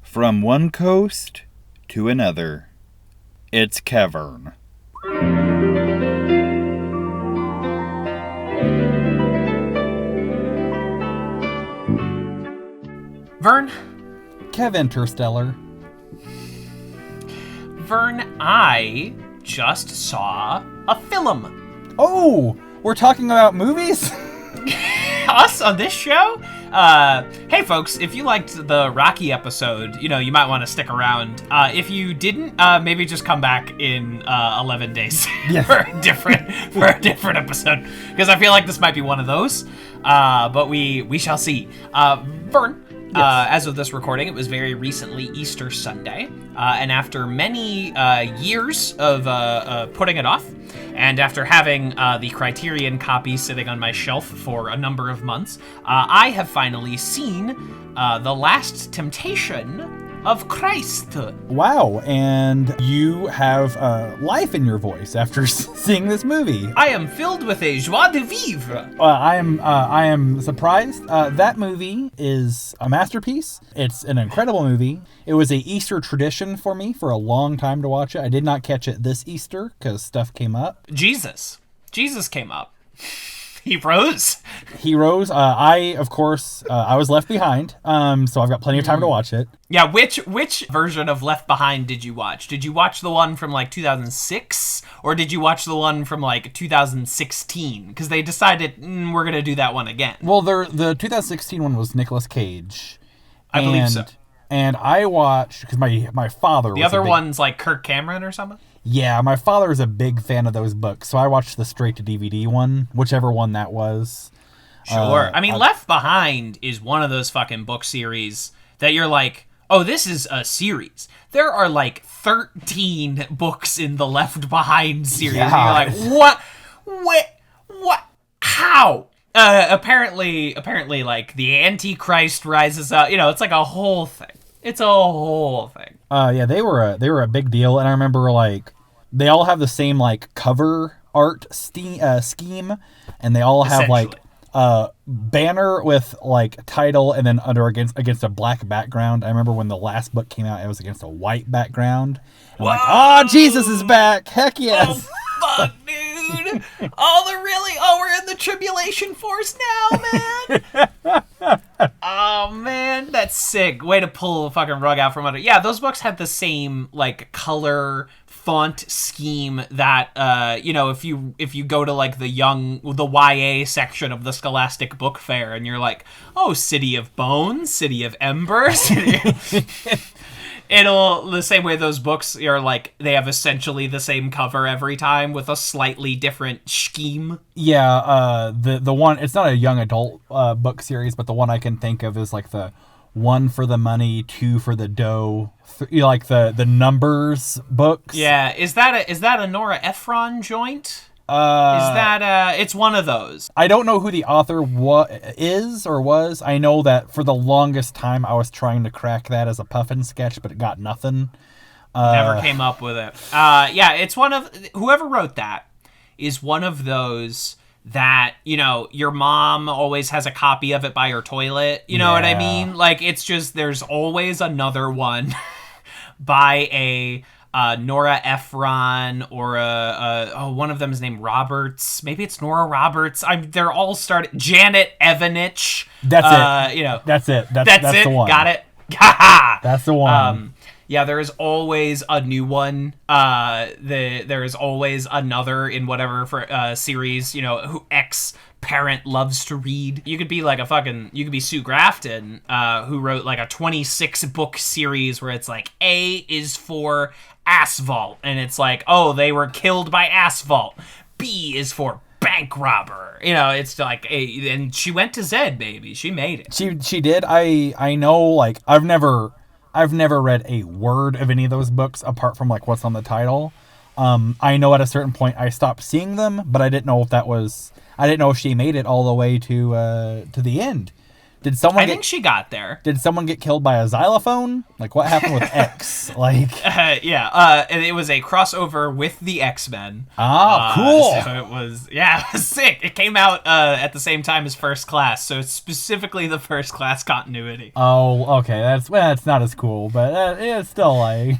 From one coast to another, it's KeVern. Vern? Kev Interstellar. Vern, I just saw a film. Oh, we're talking about movies? Us on this show? Hey folks, if you liked the Rocky episode, you might want to stick around. If you didn't, maybe just come back in 11 days for a different episode, because I feel like this might be one of those. But we shall see. Vern, yes. As of this recording, it was very recently Easter Sunday, and after many years of putting it off, and after having the Criterion copy sitting on my shelf for a number of months, I have finally seen The Last Temptation of Christ. Wow, and you have life in your voice after seeing this movie. I am filled with a joie de vivre. I am surprised. That movie is a masterpiece. It's an incredible movie. It was a Easter tradition for me for a long time to watch it. I did not catch it this Easter because stuff came up. Jesus came up. He rose. I, of course, I was left behind, so I've got plenty of time to watch it. Yeah, which version of Left Behind did you watch? Did you watch the one from, 2006? Or did you watch the one from, 2016? Because they decided, we're going to do that one again. Well, the 2016 one was Nicolas Cage. I believe so. And I watched, because my father was the other one's, Kirk Cameron or something? Yeah, my father is a big fan of those books, so I watched the straight-to-DVD one, whichever one that was. Sure. Left Behind is one of those fucking book series that you're like, oh, this is a series. There are, 13 books in the Left Behind series. Yeah. And you're like, what, how? Apparently, the Antichrist rises up. It's like a whole thing. It's a whole thing. Yeah, they were a big deal, and I remember they all have the same cover art scheme, and they all have banner with title, and then against a black background. I remember when the last book came out, it was against a white background. I'm like, oh, Jesus is back! Heck yes! Oh, fuck, dude! we're in the tribulation force now, man! Oh, man, that's sick. Way to pull the fucking rug out from under. Yeah, those books had the same, color font scheme that, if you go to, the YA section of the Scholastic Book Fair, and you're like, oh, City of Bones, City of Embers. It'll, the same way those books are they have essentially the same cover every time with a slightly different scheme. Yeah, the one, it's not a young adult book series, but the one I can think of is the 1 for the money, 2 for the dough, the numbers books. Yeah, is that a Nora Ephron joint? It's one of those. I don't know who the author is or was. I know that for the longest time I was trying to crack that as a Puffin sketch, but it got nothing. Never came up with it. Yeah, it's one of, whoever wrote that is one of those that, your mom always has a copy of it by her toilet. You know what I mean? It's just, there's always another one by a Nora Ephron or one of them is named Roberts. Maybe it's Nora Roberts. They're all started. Janet Evanich. That's it. That's it. That's it. The one. Got it. That's the one. Yeah, there is always a new one. There is always another in whatever series, who X parent loves to read. You could be you could be Sue Grafton, who wrote a 26 book series where it's A is for asphalt, and it's oh, they were killed by asphalt. B is for bank robber. It's and she went to Zed, baby. She made it. She did. I know, I've never read a word of any of those books apart from what's on the title. I know at a certain point I stopped seeing them, but I didn't know if she made it all the way to the end. Did someone I think she got there. Did someone get killed by a xylophone? Like, what happened with X? Like, and it was a crossover with the X-Men. Cool. So it was sick. It came out at the same time as First Class, so it's specifically the First Class continuity. Oh, okay. That's not as cool, but it's still like.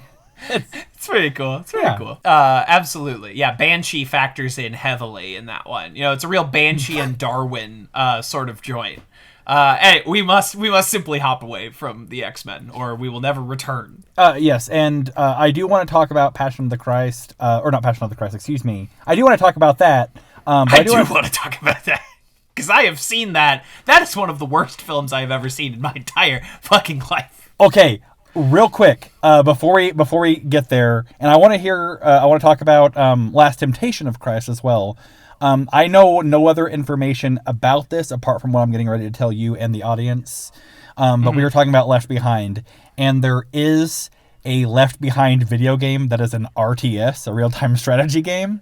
It's pretty cool. It's pretty cool. Absolutely. Yeah, Banshee factors in heavily in that one. It's a real Banshee and Darwin sort of joint. Hey, we must simply hop away from the X-Men, or we will never return. Yes, and I do want to talk about Passion of the Christ, or not Passion of the Christ, excuse me. I do want to talk about that. But I do want to talk about that. Because I have seen that. That is one of the worst films I have ever seen in my entire fucking life. Okay, real quick, before we get there, and I want to talk about Last Temptation of Christ as well. I know no other information about this apart from what I'm getting ready to tell you and the audience. But we were talking about Left Behind, and there is a Left Behind video game that is an RTS, a real-time strategy game.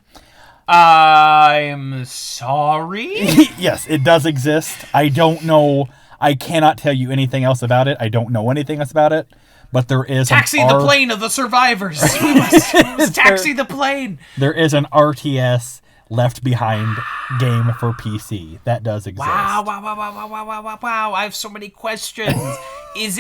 I'm sorry? Yes, it does exist. I don't know. I cannot tell you anything else about it. I don't know anything else about it. But there is Taxi the plane of the survivors. We must taxi the plane. There is an RTS Left Behind game for PC. That does exist. Wow. I have so many questions. Is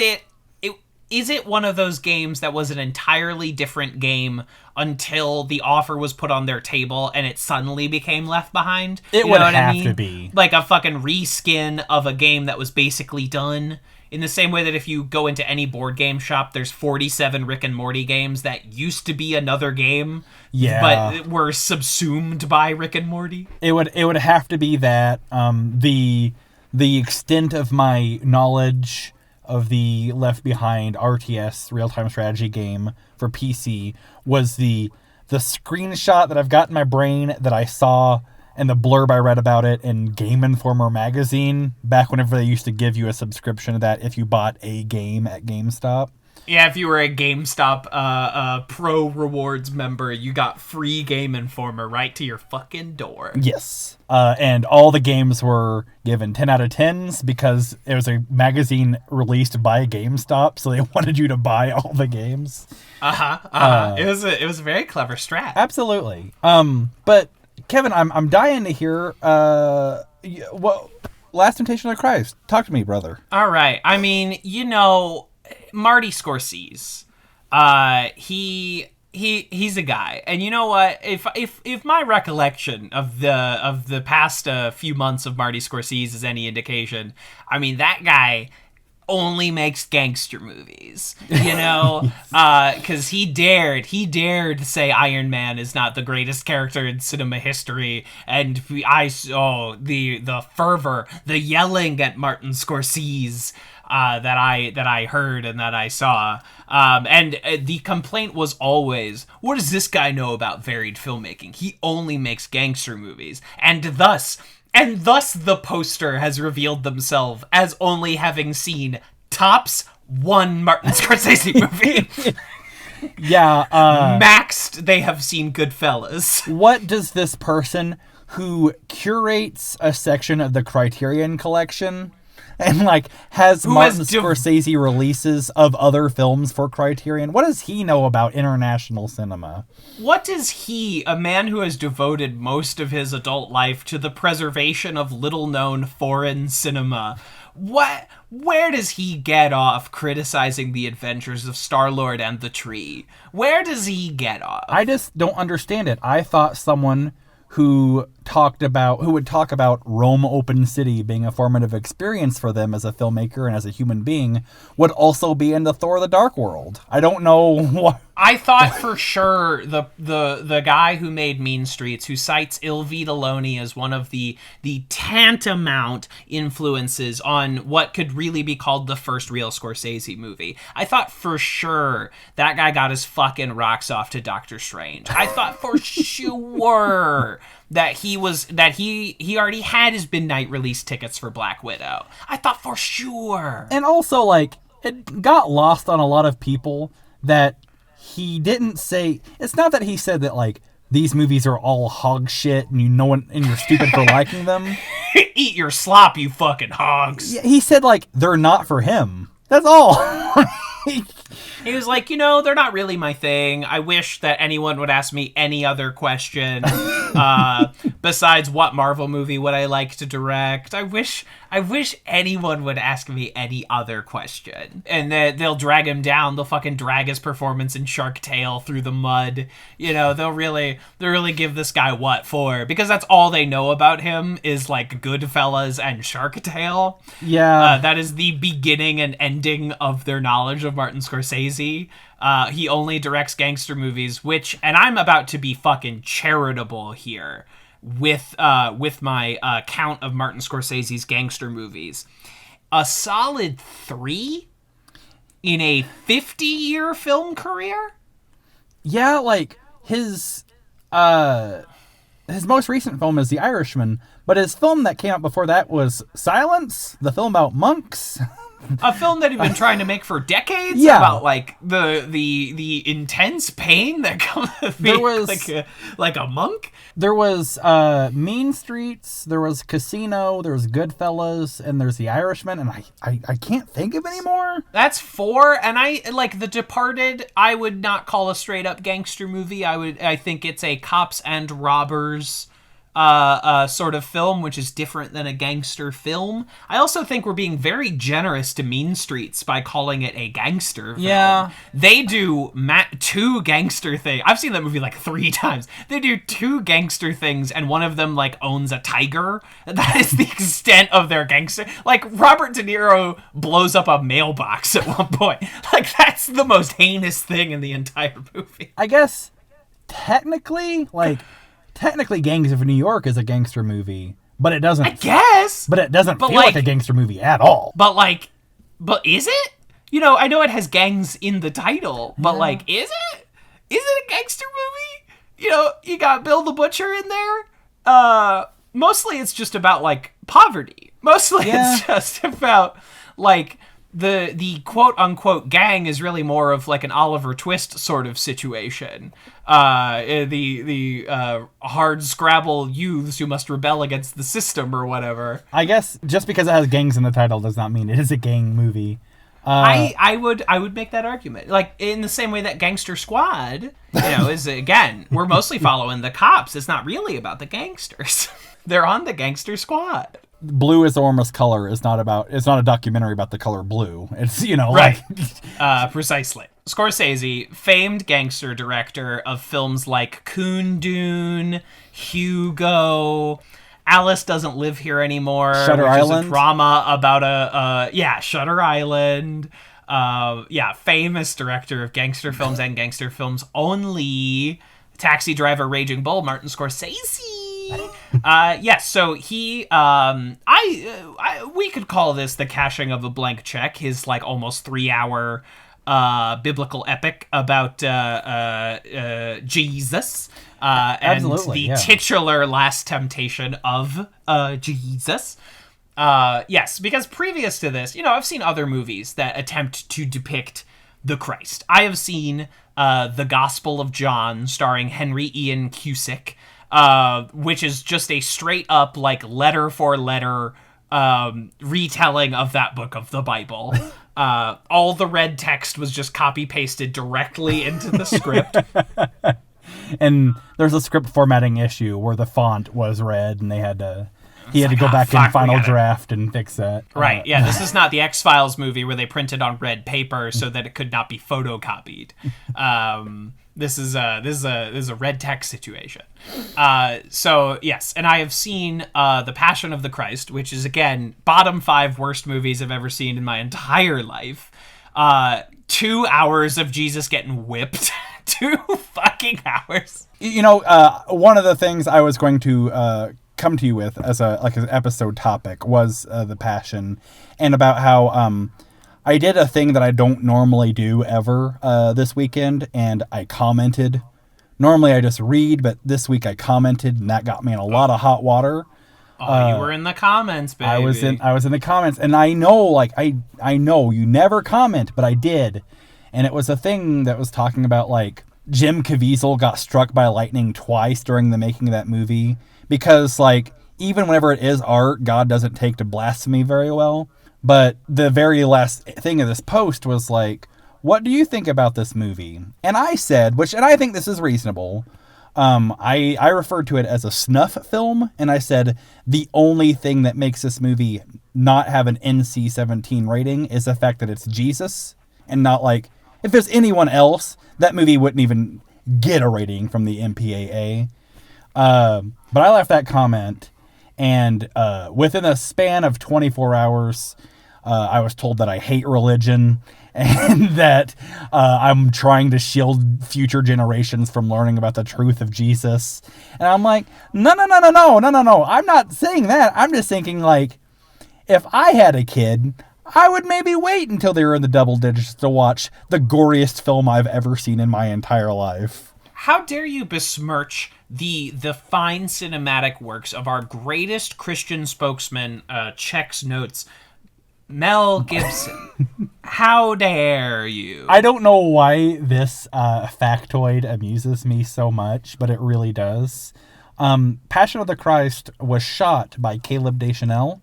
it one of those games that was an entirely different game until the offer was put on their table and it suddenly became Left Behind? It would have to be. Like a fucking reskin of a game that was basically done. In the same way that if you go into any board game shop, there's 47 Rick and Morty games that used to be another game, but were subsumed by Rick and Morty. It would have to be that. The extent of my knowledge of the Left Behind RTS real-time strategy game for PC was the screenshot that I've got in my brain that I saw and the blurb I read about it in Game Informer magazine back whenever they used to give you a subscription to that if you bought a game at GameStop. Yeah, if you were a GameStop Pro Rewards member, you got free Game Informer right to your fucking door. Yes. And all the games were given 10 out of 10s because it was a magazine released by GameStop, so they wanted you to buy all the games. It was a very clever strat. Absolutely. But Kevin, I'm dying to hear Last Temptation of Christ. Talk to me, brother. All right. I mean, Marty Scorsese. He's a guy, and you know what? If my recollection of the past few months of Marty Scorsese is any indication, I mean that guy only makes gangster movies, because he dared to say Iron Man is not the greatest character in cinema history, and I saw the fervor, the yelling at Martin Scorsese that I heard and that I saw, and the complaint was always, what does this guy know about varied filmmaking? He only makes gangster movies, and thus the poster has revealed themselves as only having seen tops one Martin Scorsese movie. Yeah. Maxed, they have seen Goodfellas. What does this person who curates a section of the Criterion Collection and has Martin Scorsese releases of other films for Criterion, what does he know about international cinema? What does he, a man who has devoted most of his adult life to the preservation of little-known foreign cinema, where does he get off criticizing the adventures of Star-Lord and the Tree? Where does he get off? I just don't understand it. I thought someone who would talk about Rome Open City being a formative experience for them as a filmmaker and as a human being would also be into Thor: The Dark World. I don't know what. I thought for sure the guy who made Mean Streets, who cites Il Vitelloni as one of the tantamount influences on what could really be called the first real Scorsese movie, I thought for sure that guy got his fucking rocks off to Doctor Strange. I thought for sure that he already had his midnight release tickets for Black Widow. I thought for sure. And also, it got lost on a lot of people that he didn't say. It's not that he said that, these movies are all hog shit, and and you're stupid for liking them. Eat your slop, you fucking hogs. Yeah, he said like they're not for him. That's all. He was like, they're not really my thing. I wish that anyone would ask me any other question besides what Marvel movie would I like to direct. I wish anyone would ask me any other question. And they'll drag him down. They'll fucking drag his performance in Shark Tale through the mud. They'll really give this guy what for? Because that's all they know about him is like Goodfellas and Shark Tale. Yeah. That is the beginning and ending of their knowledge of Martin Scorsese. He only directs gangster movies, and I'm about to be fucking charitable here with my count of Martin Scorsese's gangster movies. A solid 3 in a 50-year film career? Yeah, like his most recent film is The Irishman, but his film that came out before that was Silence, the film about monks. A film that he'd been trying to make for decades, yeah. About like the intense pain that comes with being like a monk. There was Mean Streets, there was Casino, there was Goodfellas, and there's The Irishman, and I can't think of any more. That's 4, and I like The Departed. I would not call a straight up gangster movie. I think it's a cops and robbers sort of film, which is different than a gangster film. I also think we're being very generous to Mean Streets by calling it a gangster film. Yeah. They do 2 gangster things. I've seen that movie like 3 times. They do 2 gangster things, and one of them like owns a tiger. That is the extent of their gangster. Like Robert De Niro blows up a mailbox at one point. Like that's the most heinous thing in the entire movie. I guess technically Gangs of New York is a gangster movie, but it doesn't. I guess, but it doesn't feel like a gangster movie at all. But is it? I know it has gangs in the title, but is it? Is it a gangster movie? You got Bill the Butcher in there. Mostly it's just about like poverty. Mostly it's just about like the quote unquote gang is really more of like an Oliver Twist sort of situation. The hard scrabble youths who must rebel against the system or whatever. I guess just because it has gangs in the title does not mean it is a gang movie. I would make that argument. Like in the same way that Gangster Squad, is again, we're mostly following the cops. It's not really about the gangsters. They're on the Gangster Squad. Blue is the warmest color. It's not a documentary about the color blue. It's, right. Precisely. Scorsese, famed gangster director of films like Kundun, Hugo, Alice Doesn't Live Here Anymore, Shutter which Island. is a drama about Shutter Island. Famous director of gangster films and gangster films only. Taxi Driver, Raging Bull, Martin Scorsese. So he, we could call this the cashing of a blank check. His like almost 3-hour biblical epic about Jesus and the titular last temptation of Jesus. Because previous to this, I've seen other movies that attempt to depict the Christ. I have seen The Gospel of John, starring Henry Ian Cusick, which is just a straight up like letter for letter retelling of that book of the Bible. All the red text was just copy pasted directly into the script. And there's a script formatting issue where the font was red, and he had to go back in final draft and fix that. Right. This is not the X-Files movie where they printed on red paper so that it could not be photocopied. This is a red text situation. Yes, and I have seen The Passion of the Christ, which is again bottom 5 worst movies I've ever seen in my entire life. 2 hours of Jesus getting whipped. 2 fucking hours. One of the things I was going to come to you with as an episode topic was The Passion, and about how I did a thing that I don't normally do ever this weekend, and I commented. Normally I just read, but this week I commented, and that got me in a lot of hot water. You were in the comments, baby. I was in the comments, and I know, I know you never comment, but I did, and it was a thing that was talking about Jim Caviezel got struck by lightning twice during the making of that movie, because like even whenever it is art, God doesn't take to blasphemy very well. But the very last thing of this post was like, what do you think about this movie? And I said, and I think this is reasonable, I referred to it as a snuff film, and I said the only thing that makes this movie not have an NC-17 rating is the fact that it's Jesus, and not like, if there's anyone else, that movie wouldn't even get a rating from the MPAA. But I left that comment, and within a span of 24 hours, I was told that I hate religion, and that I'm trying to shield future generations from learning about the truth of Jesus. And I'm like, no. I'm not saying that. I'm just thinking, like, if I had a kid, I would maybe wait until they were in the double digits to watch the goriest film I've ever seen in my entire life. How dare you besmirch the fine cinematic works of our greatest Christian spokesman, checks notes, Mel Gibson. How dare you? I don't know why this factoid amuses me so much, but it really does. Passion of the Christ was shot by Caleb Deschanel,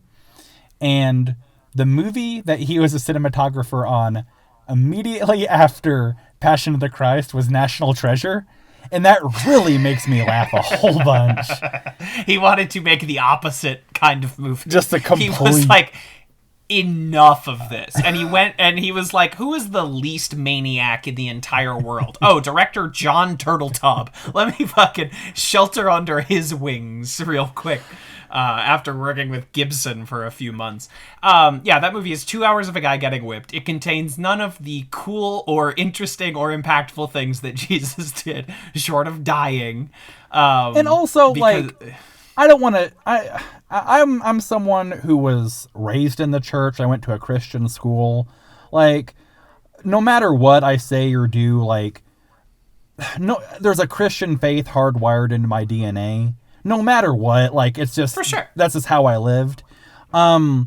and the movie that he was a cinematographer on immediately after Passion of the Christ was National Treasure, and that really makes me laugh a whole bunch. He wanted to make the opposite kind of movie. Just a complete... He was like, enough of this. And he went and he was like, who is the least maniac in the entire world? Oh, director John Turteltaub. Let me fucking shelter under his wings real quick. After working with Gibson for a few months. Yeah, that movie is 2 hours of a guy getting whipped. It contains none of the cool or interesting or impactful things that Jesus did, short of dying. And also, like, I don't want to... I'm someone who was raised in the church. I went to a Christian school. Like, no matter what I say or do, like, no, there's a Christian faith hardwired into my DNA. No matter what, like, it's just... For sure. That's just how I lived. And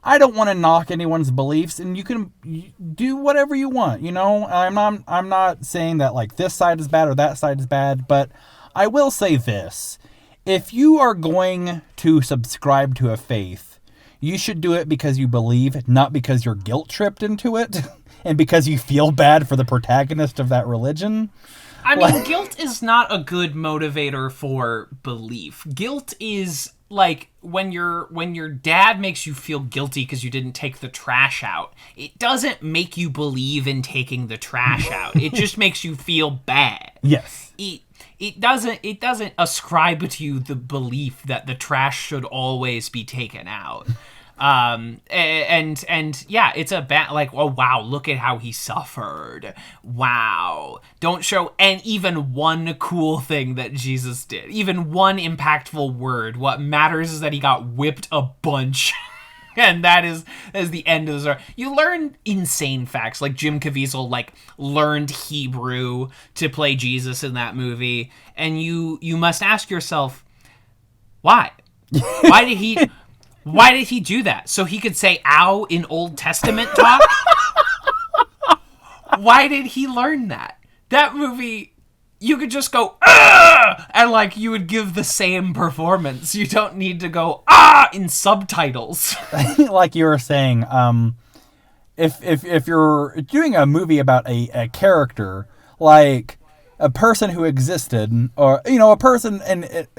I don't want to knock anyone's beliefs, and you can do whatever you want, you know? I'm not saying that, like, this side is bad or that side is bad, but I will say this. If you are going to subscribe to a faith, you should do it because you believe, not because you're guilt-tripped into it, and because you feel bad for the protagonist of that religion. I mean, guilt is not a good motivator for belief. Guilt is like when your dad makes you feel guilty because you didn't take the trash out. It doesn't make you believe in taking the trash out. It just makes you feel bad. Yes. It doesn't ascribe to you the belief that the trash should always be taken out. And yeah, it's a bad, like, oh wow, look at how he suffered. Wow. Don't show even one cool thing that Jesus did. Even one impactful word. What matters is that he got whipped a bunch. And that is the end of the story. You learn insane facts, like Jim Caviezel, like, learned Hebrew to play Jesus in that movie. And you must ask yourself, why? Why did he do that? So he could say ow in Old Testament talk? Why did he learn that? That movie, you could just go, ah! And, like, you would give the same performance. You don't need to go, ah! In subtitles. Like you were saying, if you're doing a movie about a character, like a person who existed, or, you know, a person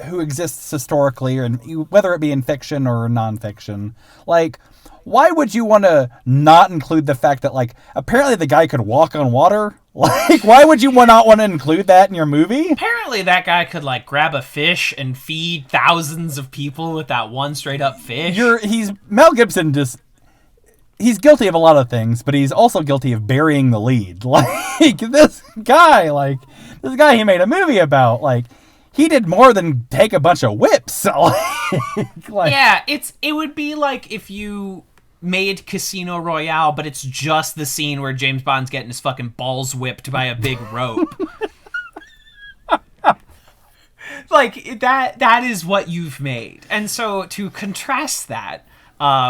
who exists historically, and whether it be in fiction or nonfiction, like, why would you want to not include the fact that, like, apparently the guy could walk on water? Like, why would you not want to include that in your movie? Apparently that guy could, like, grab a fish and feed thousands of people with that one straight up fish. Mel Gibson he's guilty of a lot of things, but he's also guilty of burying the lead. Like, this guy he made a movie about, like, he did more than take a bunch of whips. Yeah, it would be like if you made Casino Royale, but it's just the scene where James Bond's getting his fucking balls whipped by a big rope. Like, that is what you've made. And so to contrast that,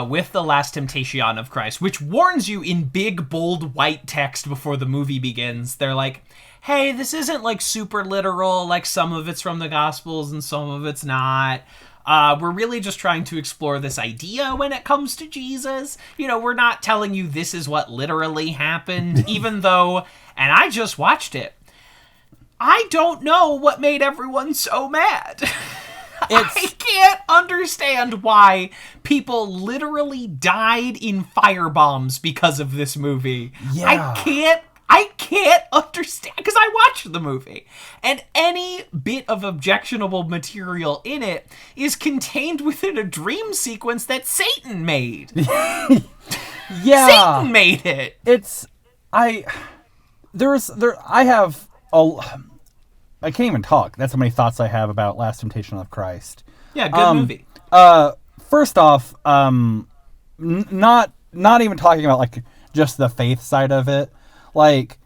with The Last Temptation of Christ, which warns you in big, bold, white text before the movie begins. They're like, hey, this isn't like super literal, like some of it's from the Gospels and some of it's not. We're really just trying to explore this idea when it comes to Jesus. You know, we're not telling you this is what literally happened, even though, and I just watched it, I don't know what made everyone so mad. I can't understand why people literally died in firebombs because of this movie. Yeah. I can't understand, because I watched the movie, and any bit of objectionable material in it is contained within a dream sequence that Satan made. Yeah. Satan made it. I can't even talk. That's how many thoughts I have about Last Temptation of Christ. Yeah, good movie. First off, not even talking about like just the faith side of it. Like,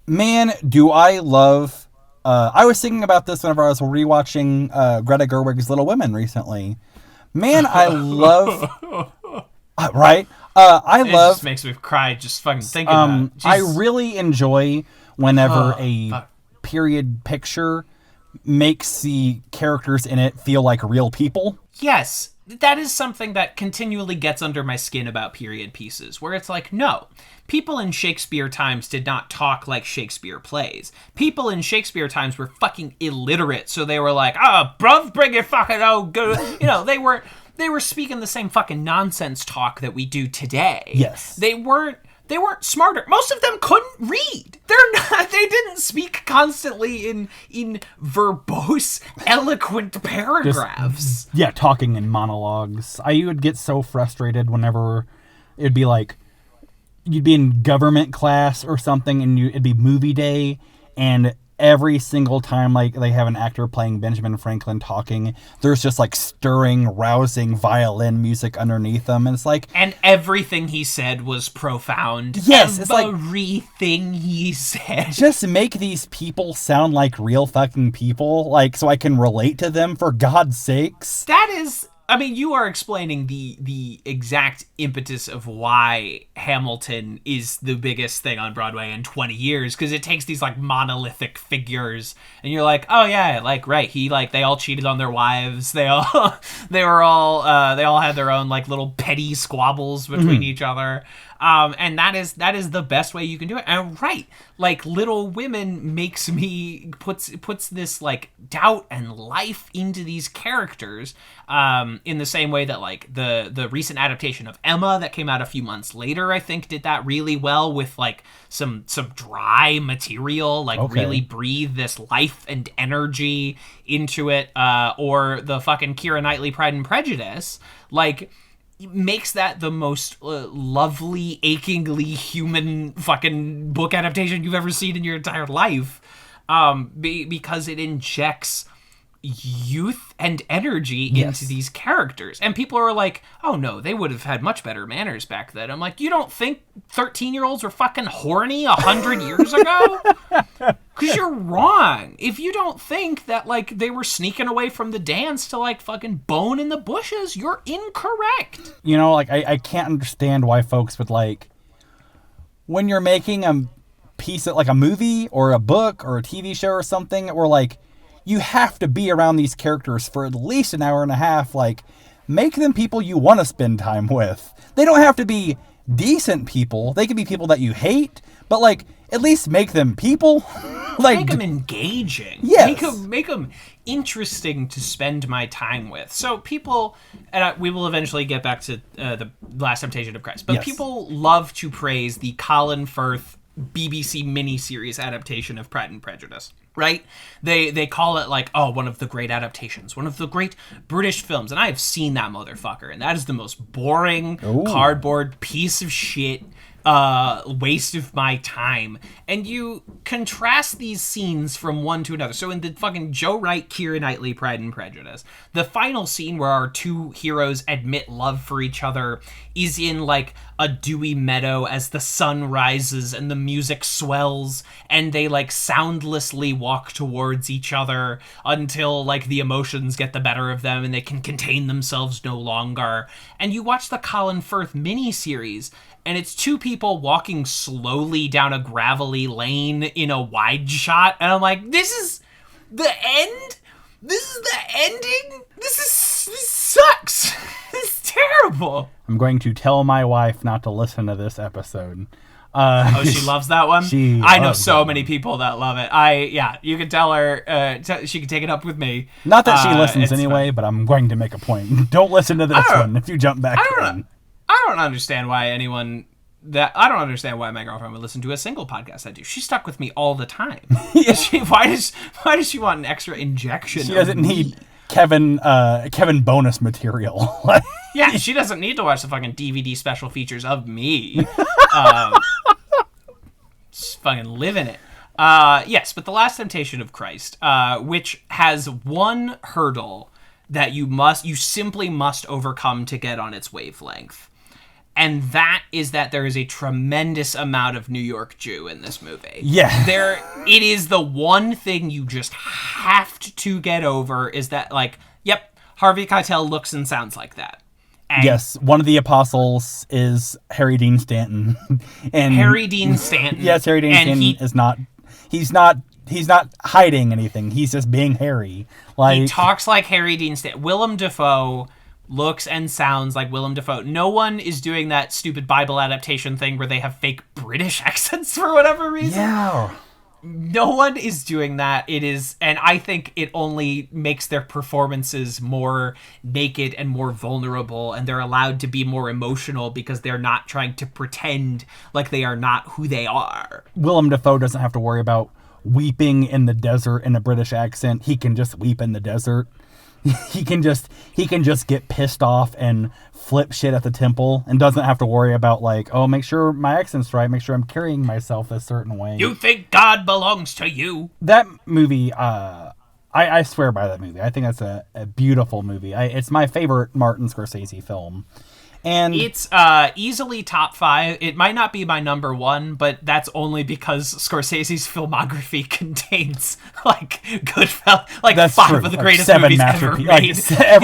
man, do I love... I was thinking about this whenever I was rewatching Greta Gerwig's Little Women recently. Man, I love... right? I it love... just makes me cry just fucking thinking about it. I really enjoy whenever a period picture makes the characters in it feel like real people. Yes, that is something that continually gets under my skin about period pieces, where it's like, no, people in Shakespeare times did not talk like Shakespeare plays. People in Shakespeare times were fucking illiterate, so they were like, bruv, bring your fucking go. You know, they were speaking the same fucking nonsense talk that we do today. Yes. They weren't smarter. Most of them couldn't read. They didn't speak constantly in verbose, eloquent paragraphs. Talking in monologues. I would get so frustrated whenever it'd be like, you'd be in government class or something, and it'd be movie day, and every single time like they have an actor playing Benjamin Franklin talking, there's just like stirring, rousing violin music underneath them, and it's like, and everything he said was profound. Yes, it's like everything he said. Just make these people sound like real fucking people, like, so I can relate to them, for God's sakes. That is, I mean, you are explaining the exact impetus of why Hamilton is the biggest thing on Broadway in 20 years, because it takes these like monolithic figures, and you're like, oh yeah, like, right, they all cheated on their wives, they all had their own like little petty squabbles between each other. And that is the best way you can do it. And right, like Little Women puts this like doubt and life into these characters, in the same way that like the recent adaptation of Emma that came out a few months later, I think, did that really well with like some dry material, like really breathe this life and energy into it. Or the fucking Keira Knightley Pride and Prejudice, like, makes that the most lovely, achingly human fucking book adaptation you've ever seen in your entire life, because it injects youth and energy into these characters. And people are like, oh no, they would have had much better manners back then. I'm like, you don't think 13-year-olds were fucking horny 100 years ago? Because you're wrong. If you don't think that like they were sneaking away from the dance to like fucking bone in the bushes, you're incorrect. You know, like, I can't understand why folks would like, when you're making a piece of like a movie or a book or a TV show or something, or like, you have to be around these characters for at least an hour and a half. Like, make them people you want to spend time with. They don't have to be decent people. They can be people that you hate, but like, at least make them people. Like, make them engaging. Yes. Make them interesting to spend my time with. So people, and we will eventually get back to the Last Temptation of Christ, but people love to praise the Colin Firth BBC miniseries adaptation of Pride and Prejudice, right? They call it like, oh, one of the great adaptations, one of the great British films, and I have seen that motherfucker, and that is the most boring cardboard piece of shit waste of my time. And you contrast these scenes from one to another. So in the fucking Joe Wright, Keira Knightley Pride and Prejudice, the final scene where our two heroes admit love for each other is in like a dewy meadow as the sun rises and the music swells, and they like soundlessly walk towards each other until like the emotions get the better of them and they can contain themselves no longer. And you watch the Colin Firth miniseries, and it's two people walking slowly down a gravelly lane in a wide shot, and I'm like, this is the end? This is the ending? This sucks. This is terrible. I'm going to tell my wife not to listen to this episode. She loves that one? I know so many people that love it. You can tell her, she can take it up with me. Not that she listens anyway, but I'm going to make a point. Don't listen to this one if you jump back in. I don't understand why my girlfriend would listen to a single podcast I do. She's stuck with me all the time. Yeah. Why does she want an extra injection? She doesn't need KeVern bonus material. Yeah, she doesn't need to watch the fucking DVD special features of me. Just fucking living it. Yes, but The Last Temptation of Christ, which has one hurdle that you simply must overcome to get on its wavelength. And that is that there is a tremendous amount of New York Jew in this movie. Yeah. It is the one thing you just have to get over, is that, like, yep, Harvey Keitel looks and sounds like that. And yes, one of the apostles is Harry Dean Stanton. And Harry Dean Stanton. Yes, Harry Dean Stanton is not... He's not hiding anything. He's just being Harry. He talks like Harry Dean Stanton. Willem Dafoe looks and sounds like Willem Dafoe. No one is doing that stupid Bible adaptation thing where they have fake British accents for whatever reason. Yeah. No one is doing that. And I think it only makes their performances more naked and more vulnerable, and they're allowed to be more emotional because they're not trying to pretend like they are not who they are. Willem Dafoe doesn't have to worry about weeping in the desert in a British accent. He can just weep in the desert. He can just get pissed off and flip shit at the temple and doesn't have to worry about like, oh, make sure my accent's right, make sure I'm carrying myself a certain way. You think God belongs to you? That movie, I swear by that movie. I think that's a beautiful movie. It's my favorite Martin Scorsese film. And it's easily top 5. It might not be my number 1, but that's only because Scorsese's filmography contains like Goodfellas, like that's 5 true. Of the greatest movies ever made.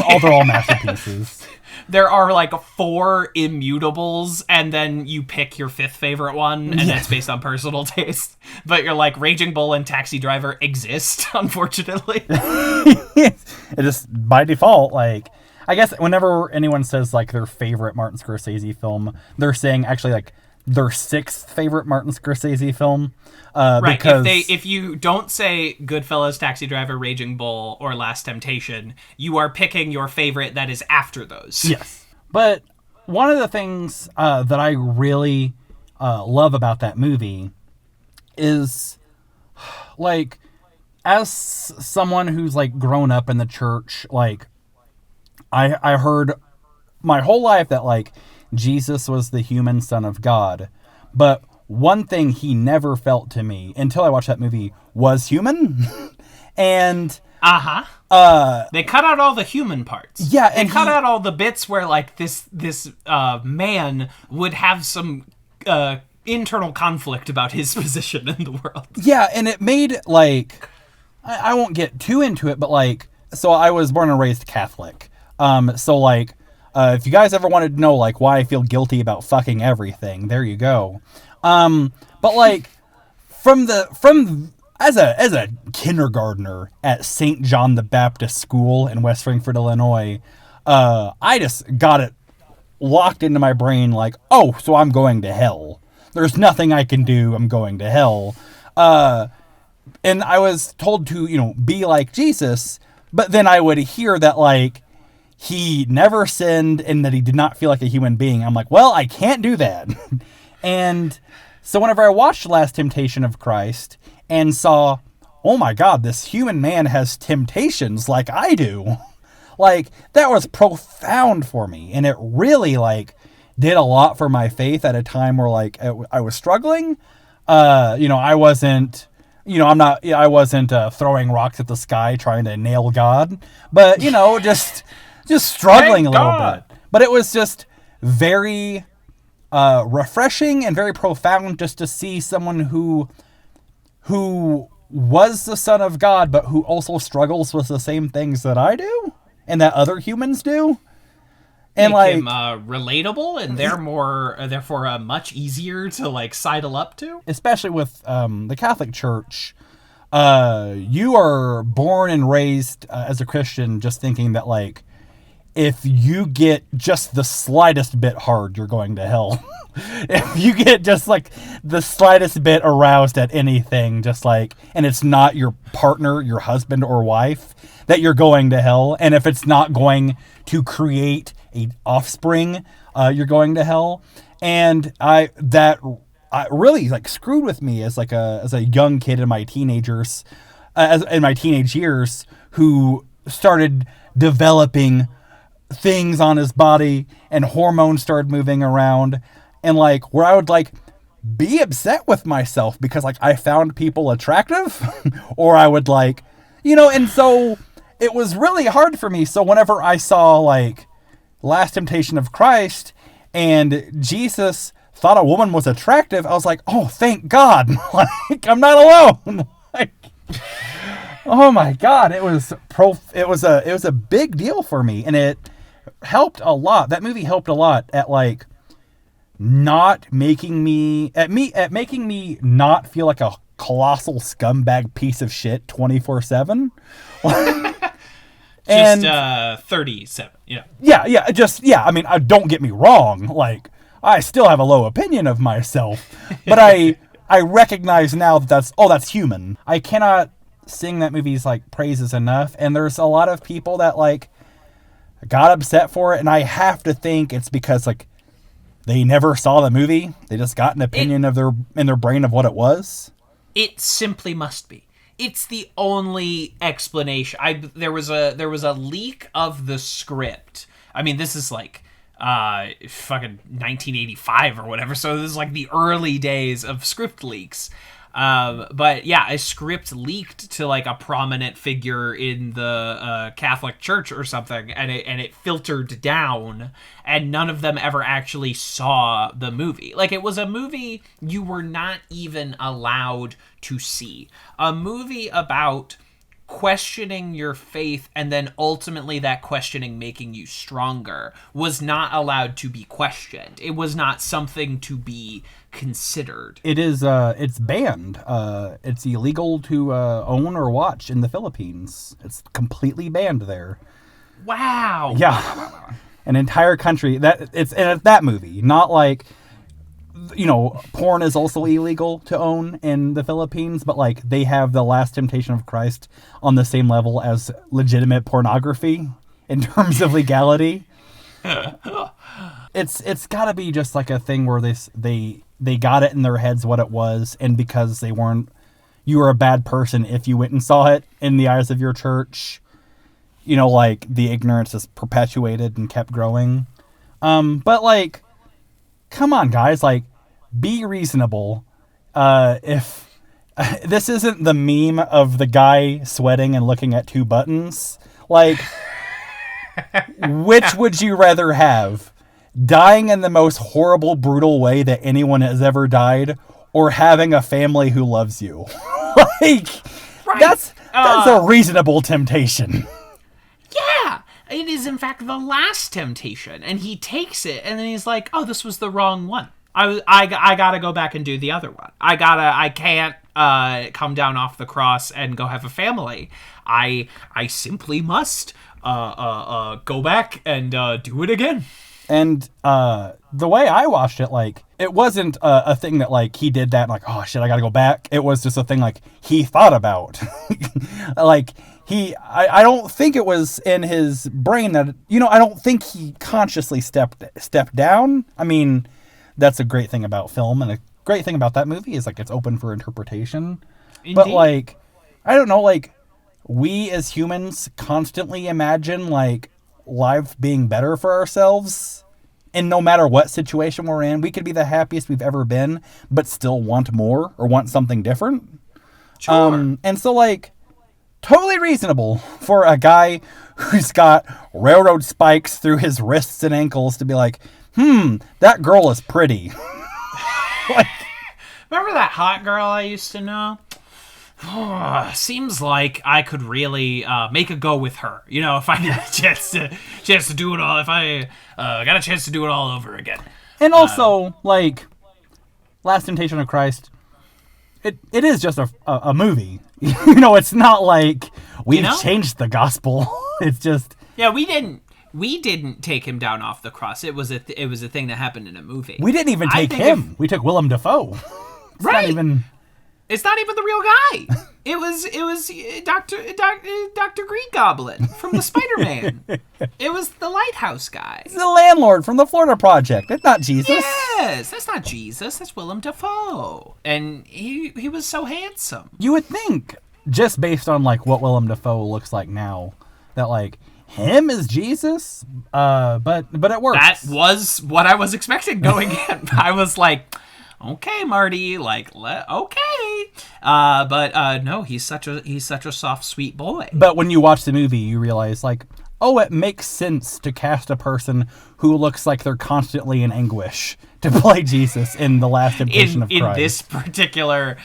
All they're all masterpieces. There are like 4 immutables, and then you pick your 5th favorite one, and that's based on personal taste. But you're like, Raging Bull and Taxi Driver exist, unfortunately. It just by default, like. I guess whenever anyone says like their favorite Martin Scorsese film, they're saying actually like their 6th favorite Martin Scorsese film. Right. Because if you don't say Goodfellas, Taxi Driver, Raging Bull, or Last Temptation, you are picking your favorite that is after those. Yes. But one of the things that I really love about that movie is like, as someone who's like grown up in the church, like, I heard my whole life that, like, Jesus was the human son of God. But one thing he never felt to me, until I watched that movie, was human. And... they cut out all the human parts. Yeah, and they cut out all the bits where, like, this man would have some internal conflict about his position in the world. Yeah, and it made, like... I won't get too into it, but, like... So I was born and raised Catholic. So like, if you guys ever wanted to know like why I feel guilty about fucking everything, there you go. But like as a kindergartner at St. John the Baptist School in West Frankfort, Illinois, I just got it locked into my brain like, oh, so I'm going to hell. There's nothing I can do. I'm going to hell. And I was told to, be like Jesus, but then I would hear that like, he never sinned and that he did not feel like a human being. I'm like, well, I can't do that. And so whenever I watched Last Temptation of Christ and saw, oh my God, this human man has temptations like I do. Like, that was profound for me. And it really, like, did a lot for my faith at a time where like I was struggling. I wasn't, I wasn't throwing rocks at the sky trying to nail God, but just struggling a little bit. But it was just very refreshing and very profound just to see someone who was the Son of God, but who also struggles with the same things that I do and that other humans do. And make him relatable, and therefore much easier to like sidle up to. Especially with the Catholic Church, you are born and raised as a Christian just thinking that like if you get just the slightest bit hard, you're going to hell. If you get just like the slightest bit aroused at anything, just like, and it's not your partner, your husband or wife, that you're going to hell. And if it's not going to create a offspring, you're going to hell. And I really like screwed with me as a young kid in my teenage years, who started developing things on his body and hormones started moving around, and like where I would like be upset with myself because like I found people attractive or I would like, and so it was really hard for me. So whenever I saw like Last Temptation of Christ and Jesus thought a woman was attractive, I was like, oh, thank God. Like I'm not alone. Like, oh my God. It was a big deal for me, and it helped a lot. That movie helped a lot at like not making me not feel like a colossal scumbag piece of shit 24/7. And 37. Yeah. I mean, don't get me wrong. Like, I still have a low opinion of myself, but I recognize now that that's human. I cannot sing that movie's like praises enough, and there's a lot of people that like got upset for it, and I have to think it's because like they never saw the movie. They just got an opinion in their brain of what it was. It simply must be. It's the only explanation. There was a leak of the script. I mean, this is like fucking 1985 or whatever. So this is like the early days of script leaks. But yeah, a script leaked to like a prominent figure in the Catholic Church or something, and it filtered down, and none of them ever actually saw the movie. Like, it was a movie you were not even allowed to see. A movie about questioning your faith, and then ultimately that questioning making you stronger, was not allowed to be questioned. It was not something to be considered. It is it's banned. It's illegal to own or watch in the Philippines. It's completely banned there. Wow. Yeah. An entire country and it's that movie, not like, porn is also illegal to own in the Philippines, but like they have the Last Temptation of Christ on the same level as legitimate pornography in terms of legality. It's got to be just like a thing where they got it in their heads what it was, and because you were a bad person if you went and saw it in the eyes of your church. Like the ignorance is perpetuated and kept growing. But like, come on, guys, like, be reasonable. If this isn't the meme of the guy sweating and looking at two buttons, like, which would you rather have? Dying in the most horrible, brutal way that anyone has ever died, or having a family who loves you? Like, right. That's a reasonable temptation. Yeah. It is, in fact, the last temptation, and he takes it, and then he's like, "Oh, this was the wrong one. I gotta go back and do the other one. I can't come down off the cross and go have a family. I simply must go back and do it again." And the way I watched it, like, it wasn't a thing that like he did that and like, oh shit, I gotta go back. It was just a thing like he thought about. Like, I don't think it was in his brain that, I don't think he consciously stepped down. I mean, that's a great thing about film, and a great thing about that movie is like it's open for interpretation. Indeed. But like, I don't know, like, we as humans constantly imagine like life being better for ourselves, And no matter what situation we're in, we could be the happiest we've ever been, but still want more or want something different. Sure. And so, like, totally reasonable for a guy who's got railroad spikes through his wrists and ankles to be like, that girl is pretty. Like, remember that hot girl I used to know? Seems like I could really make a go with her. You know, if I got a chance to do it all, if I got a chance to do it all over again. And also, like, Last Temptation of Christ, it is just a movie. You know, it's not like we've changed the gospel. It's just... Yeah, we didn't take him down off the cross. It was a thing that happened in a movie. We didn't even take him. We took Willem Dafoe. It's not even the real guy. It was Dr. Green Goblin from the Spider-Man. It was the lighthouse guy. It's the landlord from the Florida Project. It's not Jesus. Yes, that's not Jesus. That's Willem Dafoe. And he was so handsome. You would think, just based on like what Willem Dafoe looks like now, that like him is Jesus. But it works. That was what I was expecting going in. I was like, okay, Marty, like, okay. But no, he's such a soft, sweet boy. But when you watch the movie, you realize, like, oh, it makes sense to cast a person who looks like they're constantly in anguish to play Jesus in The Last Temptation of Christ. In this particular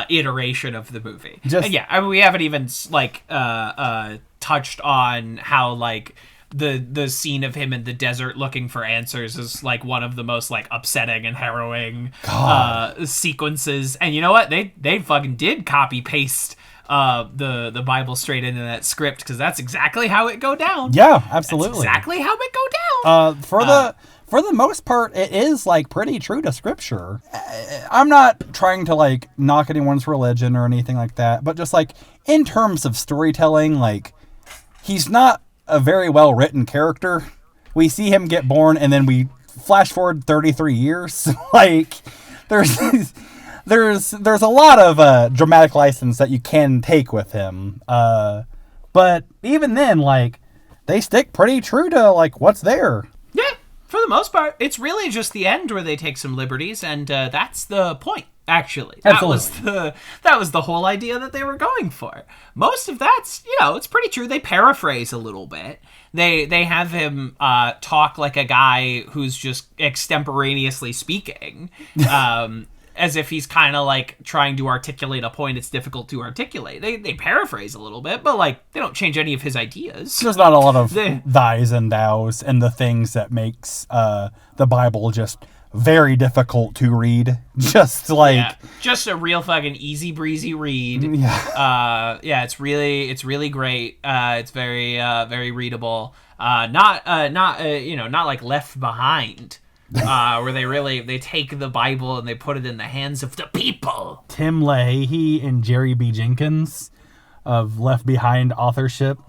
iteration of the movie. We haven't even, like, touched on how, like, the scene of him in the desert looking for answers is like one of the most like upsetting and harrowing sequences. And you know what? They fucking did copy paste the Bible straight into that script, because that's exactly how it go down. Yeah, absolutely. That's exactly how it go down. For the most part, it is like pretty true to scripture. I'm not trying to like knock anyone's religion or anything like that, but just like in terms of storytelling, like he's not a very well written character. We see him get born and then we flash forward 33 years. Like there's a lot of dramatic license that you can take with him. But even then, like, they stick pretty true to like what's there. Yeah, for the most part, it's really just the end where they take some liberties, and that's the point. Actually, that was the whole idea that they were going for. Most of that's, it's pretty true. They paraphrase a little bit. They have him talk like a guy who's just extemporaneously speaking, as if he's kind of like trying to articulate a point it's difficult to articulate. They paraphrase a little bit, but like they don't change any of his ideas. There's not a lot of thys and thous and the things that makes the Bible just very difficult to read. Just just a real fucking easy breezy read. It's really great. It's very readable. Not like Left Behind, where they take the Bible and they put it in the hands of the people. Tim LaHaye and Jerry B. Jenkins of Left Behind authorship.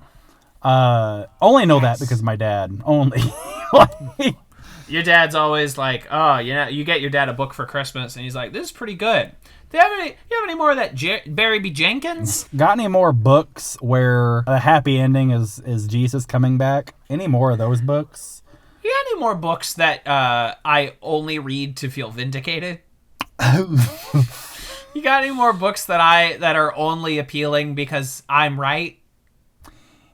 Only know that because my dad. Only. Your dad's always like, oh, you get your dad a book for Christmas, and he's like, this is pretty good. Do you have any more of that Barry B. Jenkins? Got any more books where the happy ending is Jesus coming back? Any more of those books? You got any more books that I only read to feel vindicated? You got any more books that are only appealing because I'm right?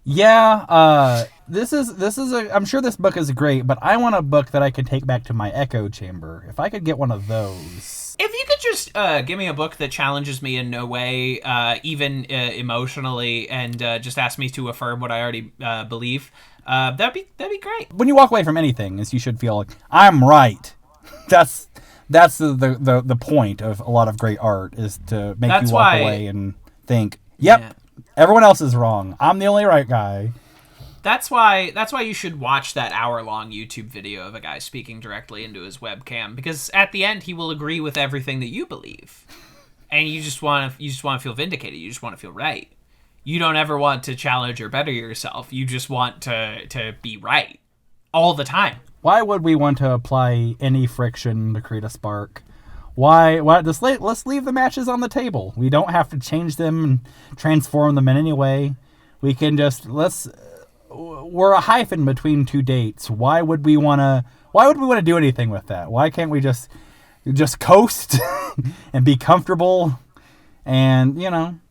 Yeah, this is I'm sure this book is great, but I want a book that I can take back to my echo chamber. If I could get one of those. If you could just give me a book that challenges me in no way, even emotionally, and just ask me to affirm what I already believe, that'd be great. When you walk away from anything, is you should feel like I'm right. That's the point of a lot of great art, is to make you walk away and think, yep. Yeah. Everyone else is wrong. I'm the only right guy. That's why you should watch that hour-long YouTube video of a guy speaking directly into his webcam, because at the end he will agree with everything that you believe. And you just want to feel vindicated. You just want to feel right. You don't ever want to challenge or better yourself. You just want to be right all the time. Why would we want to apply any friction to create a spark? Why let's leave the matches on the table. We don't have to change them and transform them in any way. We can just we're a hyphen between two dates. Why would we want to Why would we want to do anything with that? Why can't we just coast and be comfortable? And,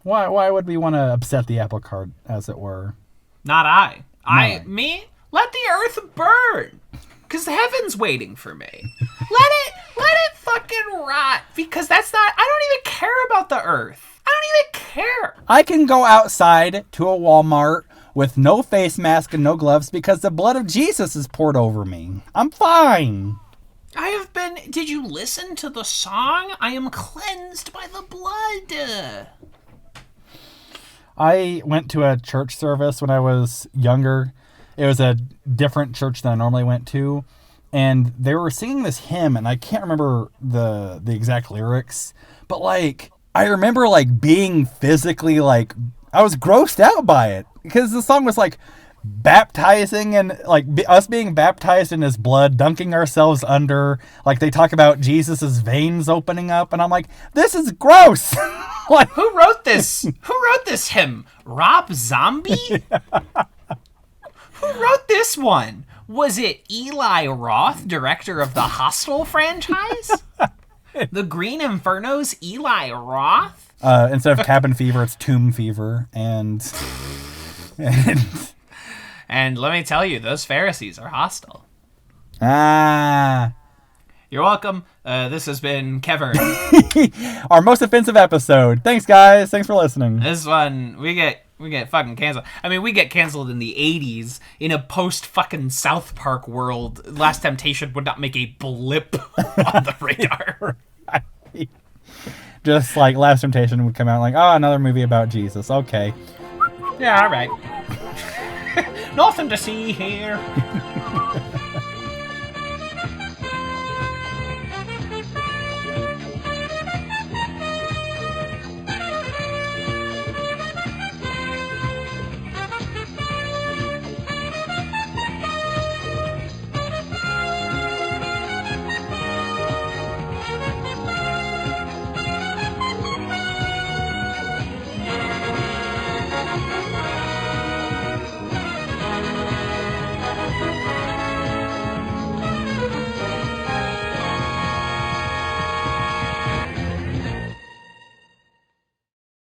why would we want to upset the apple cart, as it were? Not I. No. Me? Let the earth burn. Because heaven's waiting for me. Let it fucking rot. Because I don't even care about the earth. I don't even care. I can go outside to a Walmart with no face mask and no gloves because the blood of Jesus is poured over me. I'm fine. Did you listen to the song? I am cleansed by the blood. I went to a church service when I was younger. It was a different church than I normally went to. And they were singing this hymn, and I can't remember the exact lyrics. But, I remember, being physically, I was grossed out by it. Because the song was, baptizing and, us being baptized in his blood, dunking ourselves under. They talk about Jesus's veins opening up. And I'm like, this is gross. Who wrote this? Who wrote this hymn? Rob Zombie? Yeah. Who wrote this one? Was it Eli Roth, director of the Hostel franchise? The Green Inferno's Eli Roth? Instead of cabin fever, it's tomb fever. And let me tell you, those Pharisees are hostile. Ah. You're welcome. This has been KeVern. Our most offensive episode. Thanks, guys. Thanks for listening. This one, we get fucking canceled. I mean, we get canceled in the 80s. In a post-fucking South Park world, Last Temptation would not make a blip on the radar. Right. Just Last Temptation would come out another movie about Jesus. Okay. Yeah, all right. Nothing to see here.